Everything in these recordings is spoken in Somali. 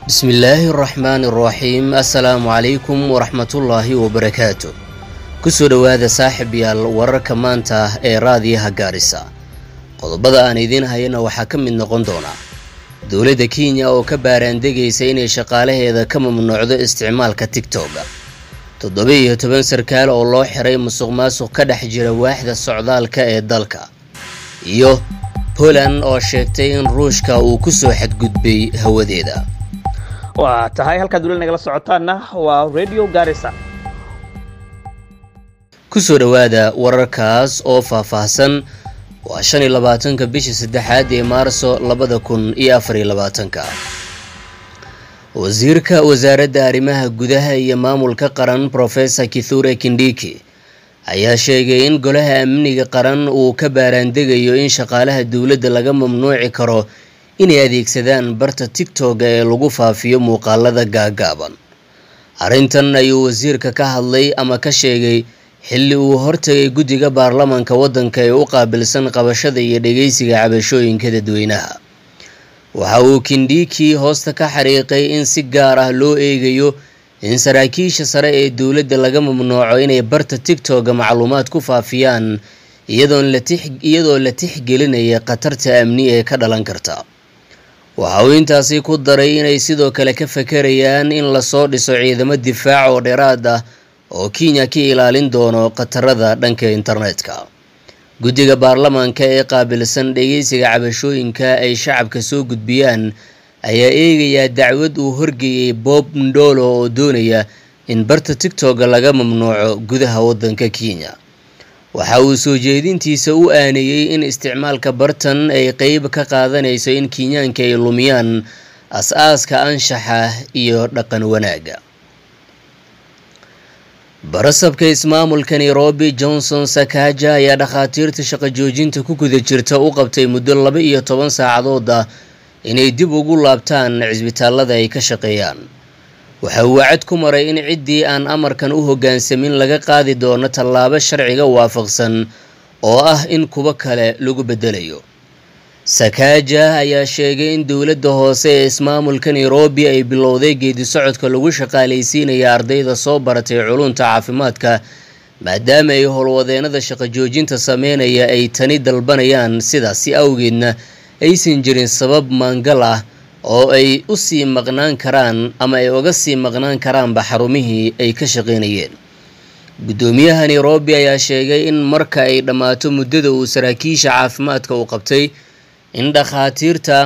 بسم الله الرحمن الرحيم السلام عليكم ورحمة الله وبركاته كسو دوادا صاحب يال ورك مانتا راديها غاريسا qodobada aan idin hayna waxa ka mid noqon doona dawladda Kenya oo ka baaraandegaysa inay shaqaalaheeda ka mamnuucdo isticmaalka TikTok 17 sarkaal oo loo xiray musuqmaasuq ka dhex jira waaxda socdaalka ee dalka iyo Poland oo sheegtay in Ruushka uu ku soo xadgudbay hawadeeda waa tahay halka dawladda nagala socotaana waa Radio Garissa ku soo dhawaada wararkaas oo faahfaahsan waa 25 bishii saddexaad ee Maarso 2024 wasiirka wasaaradda arrimaha gudaha iyo maamulka qaran Professor Kithure Kindiki ayaa sheegay in golaha amniga qaran uu ka baaraandegayo in shaqaalaha dawladda laga mamnuuci karo inay adeegsadaan barta TikTok ee lagu faafiyo muuqaalada gaagaaban arrintan ayuu wasiirka ka hadlay ama ka sheegay xilli uu hortagay guddiga baarlamaanka waddanka ee u qaabilsan qabashada iyo dhageysiga cabashooyinka dadweynaha waxa uu Kindiki hoosta ka xariiqay in si gaar ah loo eegayo in saraakiisha sare ee dawladda laga mamnuuco inay barta TikTok macluumaad ku faafiyaan iyadoo la tixgelinaya khatarta amni ee ka dhalan karta waxa uu intaasi ku daray inay sidoo kale ka fakarayaan in la soo dhiso ciidamo difaac oo dheeraad ah oo Kenya ka ilaalin doono qatarada dhanka internetka guddiga baarlamaanka ee qaabilsan dhageysiga cabashooyinka ay shacabka soo gudbiyaan ayaa eegaya dacwad uu horgeeyay Bob Ndolo oo doonaya in barta TikTok laga mamnuuco gudaha waddanka Kenya waxa uu soo jeedintiisa u aaneeyay in isticmaalka bartan ay qayb ka qaadanayso in Kenyaanka ay lumiyaan asaaska anshaxa iyo dhaqan wanaaga barasabka ismaamulka Nairobi Johnson Sakaja ayaa dhakhaatiirta shaqo joojinta ku guda jirta u qabtay muddo 12 saacadood ah inay dib ugu laabtaan cisbitaalada ay ka shaqeeyaan waxa uu wacd ku maray in ciddii aan amarkan u hoggaansamin laga qaadi doono tallaabo sharciga waafaqsan oo ah in kuwa kale lagu bedelayo Sakaja ayaa sheegay in dawladda hoose ee ismaamulka Nairobi ay bilowday geedi socodka lagu shaqaaleysiinayo ardayda soo baratay culunta caafimaadka maadaama ay howlwadeenada shaqo joojinta sameynaya ay tani dalbanayaan sidaas awgeedna aysan jirin sabab maangal ah oo ay u sii maqnaan karaan ama ay uga sii maqnaan karaan xarumihii ay ka shaqeynayeen gudoomiyaha Nairobi ayaa sheegay in marka ay dhamaato muddada uu saraakiisha caafimaadka u qabtay in dhakhaatiirta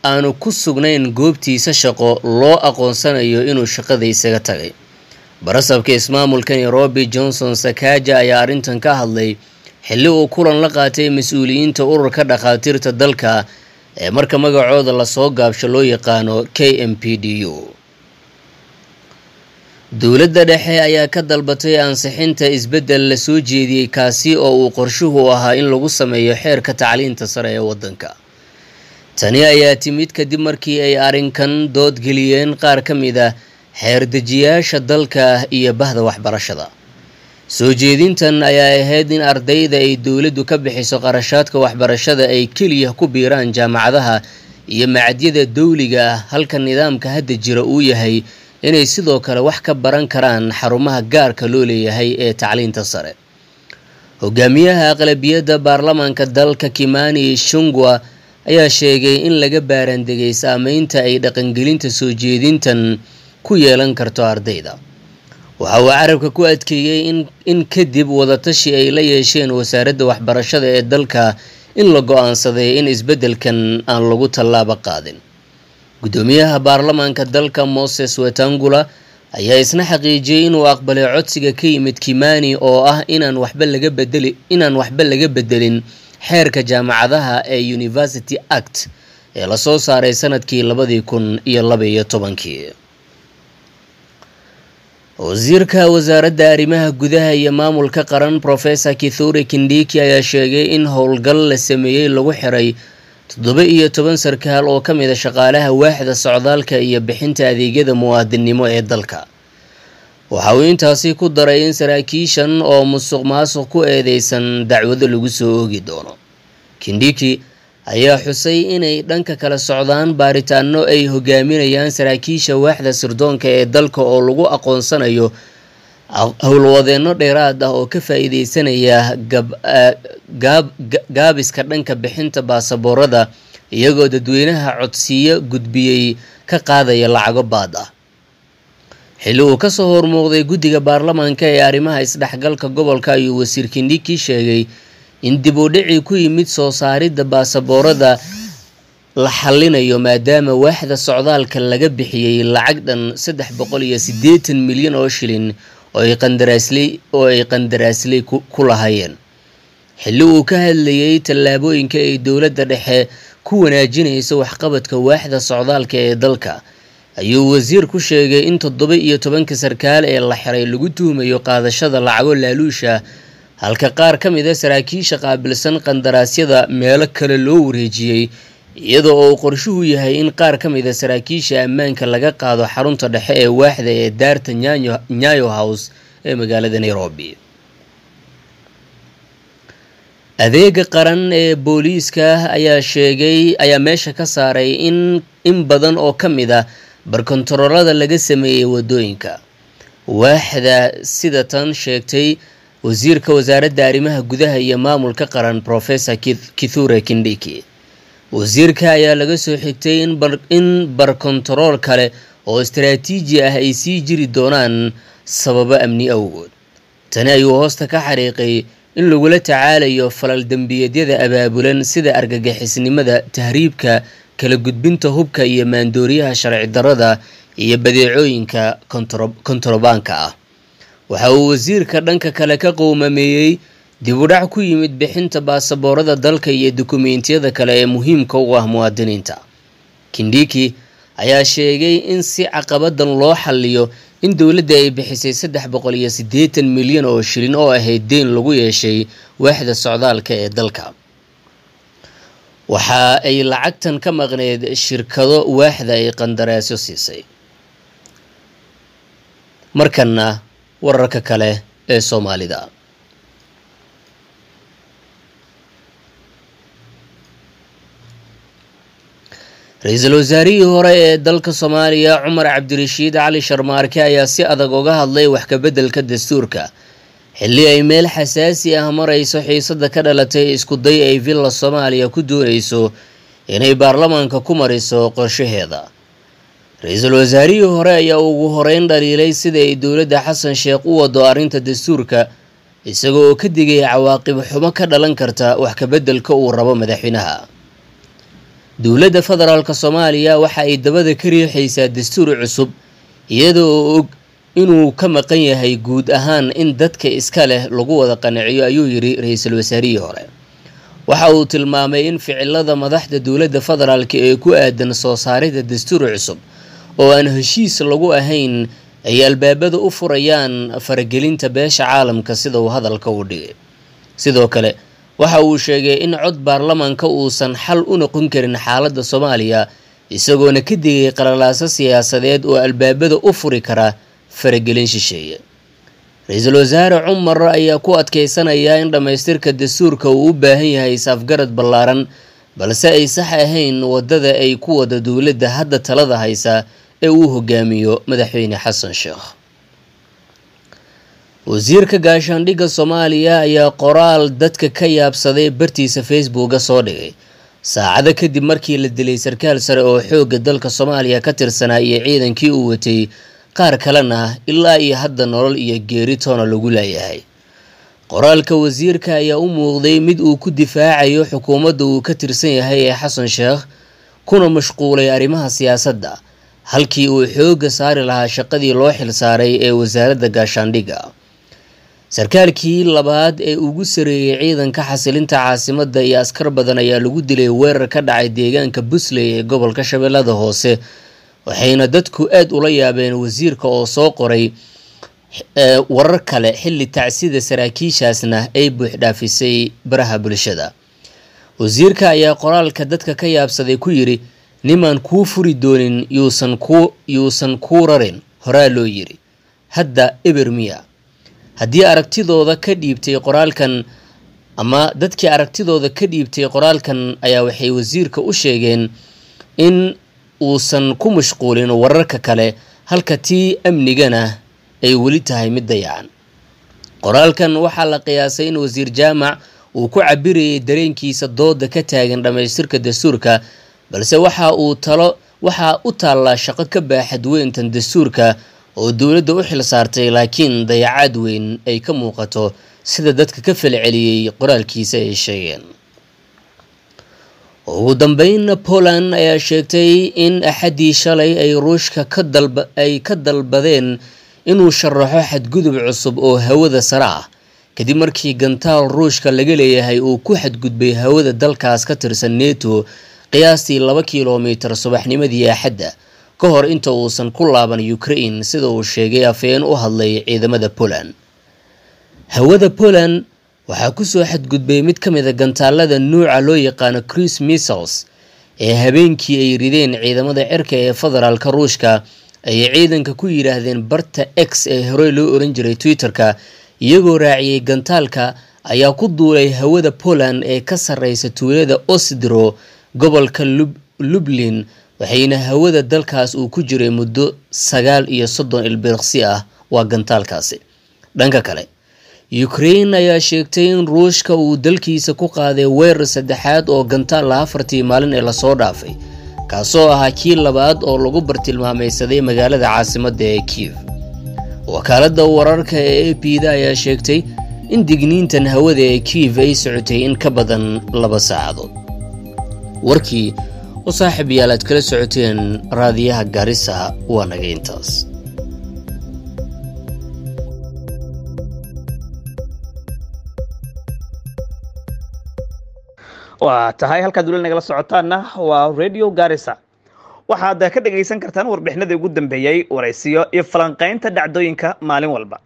aanu ku sugnayn goobtiisa shaqo loo aqoonsanayo inuu shaqada isaga tagay barasabka ismaamulka Nairobi Johnson Sakaja ayaa arrintan ka hadlay xilli uu kulan la qaatay mas'uuliyiinta ururka dhakhaatiirta dalka ee marka magacooda la soo gaabsho loo yaqaano KMPDU dawladda dhexe ayaa ka dalbatay ansixinta isbedel la soo jeediyay kaasi oo uu qorshuhu ahaa in lagu sameeyo xeerka tacliinta sare ee waddanka tani ayaa timid kadib markii ay arrinkan dood geliyeen qaar ka mid ah xeer dejiyaasha dalka iyo bahda waxbarashada soo jeedintan ayaa ahayd in ardayda ay dawladdu ka bixiso qarashaadka waxbarashada ay kaliya ku biiraan jaamacadaha iyo macadyada dawliga ah halka nidaamka hadda jira uu yahay inay sidoo kale wax ka baran karaan xarumaha gaarka loo leeyahay ee tacliinta sare hogaamiyaha aqlabiyadda baarlamaanka dalka Kimani Ichung'wah ayaa sheegay in laga baaraandegay saameynta ay dhaqangelinta soo jeedintan ku yeelan karto ardayda waxa uu carabka ku adkeeyay in kadib wadatashi ay la yeesheen wasaaradda waxbarashada ee dalka in la go'aansaday in isbedelkan aan lagu tallaabo qaadin gudoomiyaha baarlamaanka dalka Moses Wetangula ayaa isna xaqiijiyay inuu aqbalay codsiga ka yimid Kimani oo ah inaan waxba laga bedelin xeerka jaamacadaha ee University Act ee la soo saaray sanadkii 2012 wasiirka wasaaradda arrimaha gudaha iyo maamulka qaran Professor Kithure Kindiki ayaa sheegay in howlgal la sameeyay lagu xiray 17 sarkaal oo ka mid ah shaqaalaha waaxda socdaalka iyo bixinta adeegyada muwaadinimo ee dalka waxa uu intaasi ku daray in saraakiishan oo musuqmaasuq ku eedeysan dacwado lagu soo oogi doono Kindiki ayaa xusay inay dhanka kala socdaan baaritaano ay hogaaminayaan saraakiisha waaxda sirdoonka ee dalka oo lagu aqoonsanayo howlwadeenno dheeraad ah oo ka faa'iideysanaya gaabiska dhanka bixinta baasaboorada iyagoo dadweynaha codsiyo gudbiyey ka qaadaya lacago baad ah. xilli uu ka soo hormuuqday guddiga baarlamaanka ee arrimaha isdhexgalka gobolka ayuu wasiir Kindiki sheegay in dib u dhici ku yimid soo saaridda baasaboorada la xallinayo maadaama waaxda socdaalka laga bixiyey lacag dhan 380 milyan oo shilin oo ay qandaraasley ku lahaayeen. xilli uu ka hadlayay tallaabooyinka ay dowladda dhexe ku wanaajinayso waxqabadka waaxda socdaalka ee dalka ayuu wasiirku sheegay in 17 sarkaal ee la xiray lagu tuhumayo qaadashada lacago laaluusha halka qaar ka mid ah saraakiisha qaabilsan qandaraasyada meelo kale loo wareejiyey iyadoo uu qorshuhu yahay in qaar ka mid ah saraakiisha ammaanka laga qaado xarunta dhexe ee waaxda ee daarta Nyayo House ee magaalada Nairobi. adeega qaran ee booliiska ayaa meesha ka saaray in badan oo ka mid ah barkontaroolada laga sameeyay wadooyinka. waaxda sida tan sheegtay wasiirka wasaaradda arrimaha gudaha iyo maamulka qaran Professor Kithure Kindiki. wasiirka ayaa laga soo xigtay in barkontarool kale oo istiraatiiji ah ay sii jiri doonaan sababo amni awgood. tani ayuu hoosta ka xariiqay in lagula tacaalayo falal dambiyeedyada abaabulan sida argagixisnimada, tahriibka, kala gudbinta hubka iyo maandooriyaha sharci darrada iyo badeecooyinka kontarobaanka ah. waxa uu wasiirka dhanka kale ka qowmameeyey dib u dhac ku yimid bixinta baasaboorada dalka iyo dukumeentiyada kale ee muhiimka u ah muwaadiniinta. Kindiki ayaa sheegay in si caqabadan loo xalliyo in dowladda ay bixisay 380 milyan oo shilin oo ahayd deyn lagu yeeshay waaxda socdaalka ee dalka. waxa ay lacagtan ka maqneed shirkado waaxda ay qandaraasyo siisay. markana wararka kale ee Soomaalida. ra'iisul wasaarihii hore ee dalka Soomaaliya Cumar Cabdirashiid Cali Sharmaarke ayaa si adag uga hadlay wax ka beddelka dastuurka xilli ay meel xasaasi ah marayso xiisada ka dhalatay isku day ay villa Soomaaliya ku doonayso inay baarlamaanka ku mariso qorshaheeda. ra'iisul wasaarihii hore ayaa ugu horeyn dhaliilay sida ay dowladda Xasan Sheekh u wado arrinta dastuurka isagoo ka digay cawaaqib xumo ka dhalan karta wax ka beddelka uu rabo madaxweynaha. dowladda federaalka Soomaaliya waxa ay dabada ka riixaysaa dastuur cusub iyadoo og inuu ka maqan yahay guud ahaan in dadka iska leh lagu wada qanciyo ayuu yiri ra'iisul wasaarihii hore. waxa uu tilmaamay in ficilada madaxda dowladda federaalka ee ku aadan soo saaridda dastuur cusub oo aan heshiis lagu ahayn ay albaabada u furayaan faragelinta beesha caalamka sida uu hadalka u dhigay. sidoo kale waxa uu sheegay in cod baarlamaanka uusan xal u noqon karin xaaladda Soomaaliya isagoona ka digay qalalaaso siyaasadeed oo albaabada u furi kara faragelin shisheeye. ra'iisul wasaare Cumar ayaa ku adkeysanaya in dhamaystirka dastuurka uu u baahan yahay safgarad ballaaran balse ay sax ahayn wadada ay ku wada dowladda hadda talada haysa ee uu hogaamiyo madaxweyne Xasan Sheekh. wasiirka gaashaandhigga Soomaaliya ayaa qoraal dadka ka yaabsaday bartiisa Facebook soo dhigay saacado kadib markii la dilay sarkaal sare oo xoogga dalka Soomaaliya ka tirsanaa iyo ciidankii uu watay qaar kalena ilaa iyo hadda nolol iyo geeri toona lagu leeyahay. qoraalka wasiirka ayaa u muuqday mid uu ku difaacayo xukuumadda uu ka tirsan yahay ee Xasan Sheekh kuna mashquulay arrimaha siyaasadda halkii uu xoogga saari lahaa shaqadii loo xil saaray ee wasaaradda gaashaandhigga. sarkaalkii labaad ee ugu sareeyay ciidanka xasilinta caasimadda iyo askar badan ayaa lagu dilay weerar ka dhacay deegaanka Busley ee gobolka Shabeellada Hoose waxayna dadku aad ula yaabeen wasiirka oo soo qoray warar kale xilli tacsida saraakiishaasna ay buux dhaafisay baraha bulshada. wasiirka ayaa qoraalka dadka ka yaabsaday ku yiri niman ku furi doonin yuusan ku rarin horaa loo yiri hadda ebermiya. haddii aragtidooda ka dhiibtay qoraalkan ama dadkii aragtidooda ka dhiibtay qoraalkan ayaa waxay wasiirka u sheegeen in uusan ku mashquulin wararka kale halka tii amnigana ay weli tahay mid dayacan. qoraalkan waxaa la qiyaasay in wasiir jaamac uu ku cabirayay dareenkiisa dooda ka taagan dhamaystirka dastuurka, balse waxa u taallaa shaqo ka baaxad weyntan dastuurka oo dowladda u xil saartay, laakiin dayacaad weyn ay ka muuqato sida dadka ka falceliyay qoraalkiisa ay sheegeen. ugu dambeyn, Poland ayaa sheegtay in axadii shalay ay Ruushka ka dalbadeen inuu sharaxo xadgudub cusub oo hawada sare ah kadib markii gantaal Ruushka laga leeyahay uu ku xadgudbay hawada dalkaas ka tirsan NATO qiyaastii 2 kiiloomitir subaxnimadii Axadda ka hor inta uusan ku laaban Ukraine, sida uu sheegay afhayeen u hadlay ciidamada Poland. hawada Poland waxaa ku soo xadgudbay mid ka mid ah gantaalada nuuca loo yaqaan cruise missiles ee habeenkii ay rideen ciidamada cirka ee federaalka Ruushka ay ciidanka ku yiraahdeen barta X ee hore loo oran jiray Twitterka, iyagoo raaciyay gantaalka ayaa ku duulay hawada Poland ee ka sarreysa tuulada Osidro gobolka Lublin, waxayna hawada dalkaas uu ku jiray muddo 39 ilbiriqsi ah waa gantaalkaasi. dhanka kale, Ukraine ayaa sheegtay in Ruushka uu dalkiisa ku qaaday weerar saddexaad oo gantaal ah 4 maalin ee la soo dhaafay, kaasoo ahaa kii labaad oo lagu bartilmaameedsaday magaalada caasimadda ee Kiev. wakaaladda wararka ee AP-da ayaa sheegtay in digniintan hawada ee Kiev ay socotay in ka badan 2 saacadood. warkii oo saaxiibayaal aad kala socoteen raadiyaha Garissa waa naga intaas. waa tahay halkaad weli nagala socotaana waa Radio Garissa. waxaad ka dhageysan kartaan warbixinada ugu dambeeyay, waraysiyo iyo falanqaynta dhacdooyinka maalin walba.